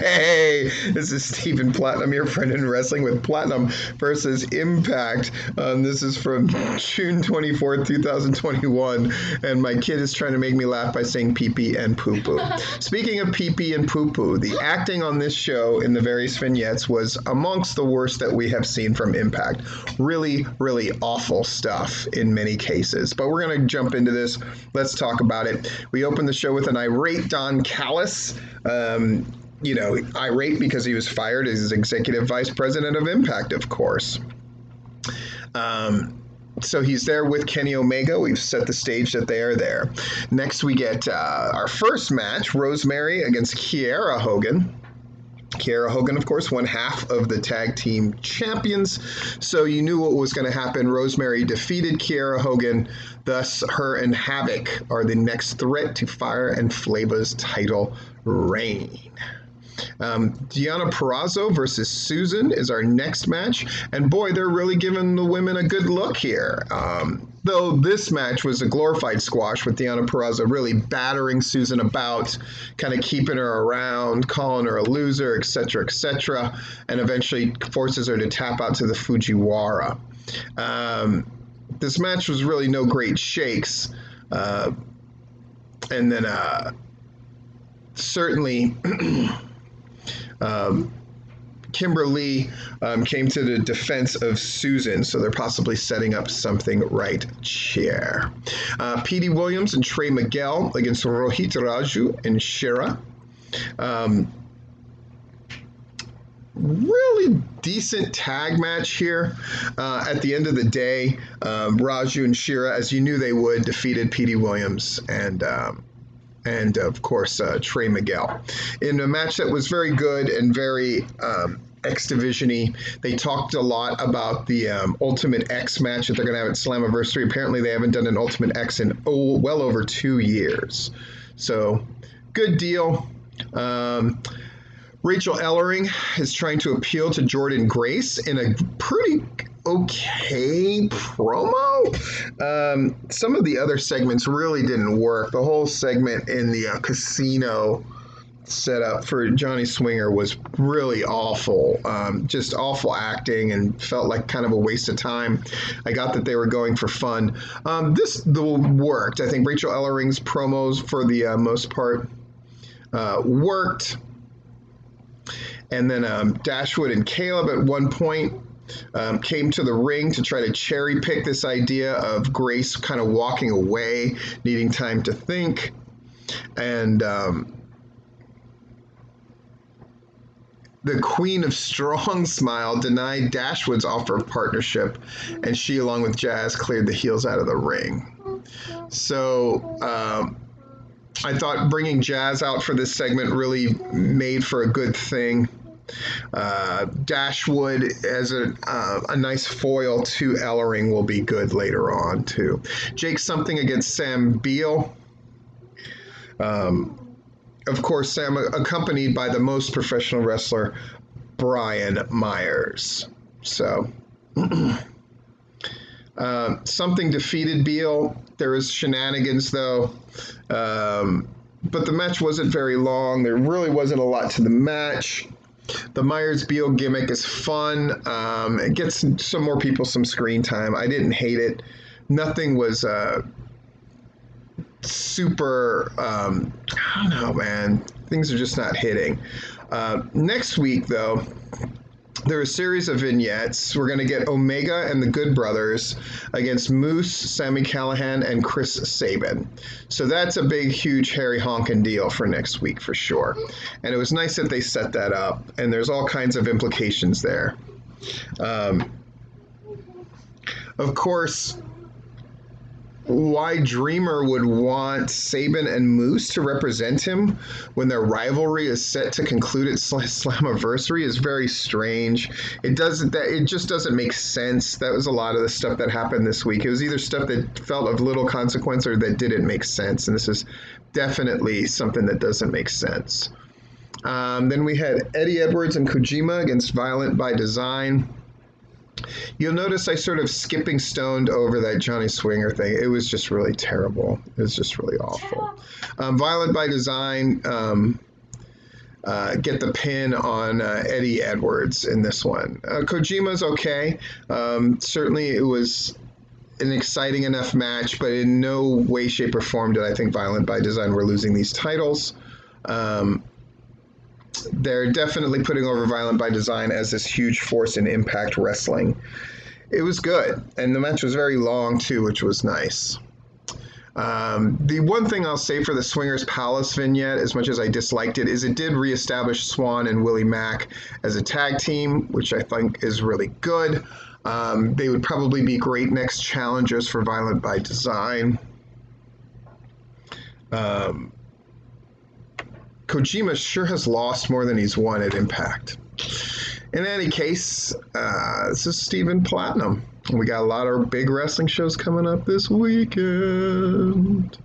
Hey, this is Stephen Platinum, your friend in wrestling with Platinum versus Impact. This is from June 24th, 2021, and my kid is trying to make me laugh by saying pee-pee and poo-poo. Speaking of pee-pee and poo-poo, the acting on this show in the various vignettes was amongst the worst that we have seen from Impact. Really, really awful stuff in many cases. But we're going to jump into this. Let's talk about it. We open the show with an irate Don Callis. Irate because he was fired as executive vice president of Impact, of course. So he's there with Kenny Omega. We've set the stage that they are there. Next, we get our first match, Rosemary against Kiera Hogan. Kiera Hogan, of course, won half of the tag team champions, so you knew what was going to happen. Rosemary defeated Kiera Hogan, thus her and Havoc are the next threat to Fire and Flavor's title reign. Deonna Purrazzo versus Susan is our next match, and boy, they're really giving the women a good look here. Though this match was a glorified squash with Deonna Purrazzo really battering Susan about, kind of keeping her around, calling her a loser, etc., and eventually forces her to tap out to the Fujiwara. This match was really no great shakes, and then certainly Kimberly came to the defense of Susan, so they're possibly setting up something right here. Petey Williams and Trey Miguel against Rohit Raju and Shera. Really decent tag match here. At the end of the day, Raju and Shera, as you knew they would, defeated Petey Williams and of course Trey Miguel in a match that was very good and very X Division-y. They talked a lot about the Ultimate X match that they're going to have at Slammiversary. Apparently they haven't done an Ultimate X in well over 2 years. So good deal. Rachel Ellering is trying to appeal to Jordynne Grace in a pretty okay promo. Some of the other segments really didn't work. The whole segment in the casino setup for Johnny Swinger was really awful. Just awful acting and felt like kind of a waste of time. I got that they were going for fun. This worked. I think Rachel Ellering's promos for the most part worked. And then Dashwood and Caleb at one point came to the ring to try to cherry pick this idea of Grace kind of walking away, needing time to think. And the Queen of Strong Smile denied Dashwood's offer of partnership, and she, along with Jazz, cleared the heels out of the ring. So I thought bringing Jazz out for this segment really made for a good thing. Dashwood as a nice foil to Ellering will be good later on too. Jake Something against Sam Beal. Of course, Sam accompanied by the most professional wrestler, Brian Myers. So Something defeated Beal. There was shenanigans though. But the match wasn't very long. There really wasn't a lot to the match. The Myers-Beal gimmick is fun. It gets some more people some screen time. I didn't hate it. Nothing was super, I don't know, man. Things are just not hitting. Next week, though, there are a series of vignettes. We're going to get Omega and the Good Brothers against Moose, Sami Callihan, and Chris Sabin. So that's a big, huge, hairy honkin' deal for next week for sure. And it was nice that they set that up, and there's all kinds of implications there. Of course, why Dreamer would want Sabin and Moose to represent him when their rivalry is set to conclude at Slammiversary is very strange. It just doesn't make sense. That was a lot of the stuff that happened this week. It was either stuff that felt of little consequence or that didn't make sense, and this is definitely something that doesn't make sense. Then we had Eddie Edwards and Kojima against Violent by Design. You'll notice I sort of skipping stoned over that Johnny Swinger thing. It was just really terrible. It was just really awful. Violent by Design get the pin on Eddie Edwards in this one. Kojima's okay. Certainly it was an exciting enough match, but in no way, shape, or form did I think Violent by Design were losing these titles. They're definitely putting over Violent by Design as this huge force in Impact Wrestling. It was good, and the match was very long too, which was nice. The one thing I'll say for the Swingers Palace vignette, as much as I disliked it, is it did reestablish Swan and Willie Mack as a tag team, which I think is really good. They would probably be great next challengers for Violent by Design. Kojima sure has lost more than he's won at Impact. In any case, this is Stephen Platinum. We got a lot of big wrestling shows coming up this weekend.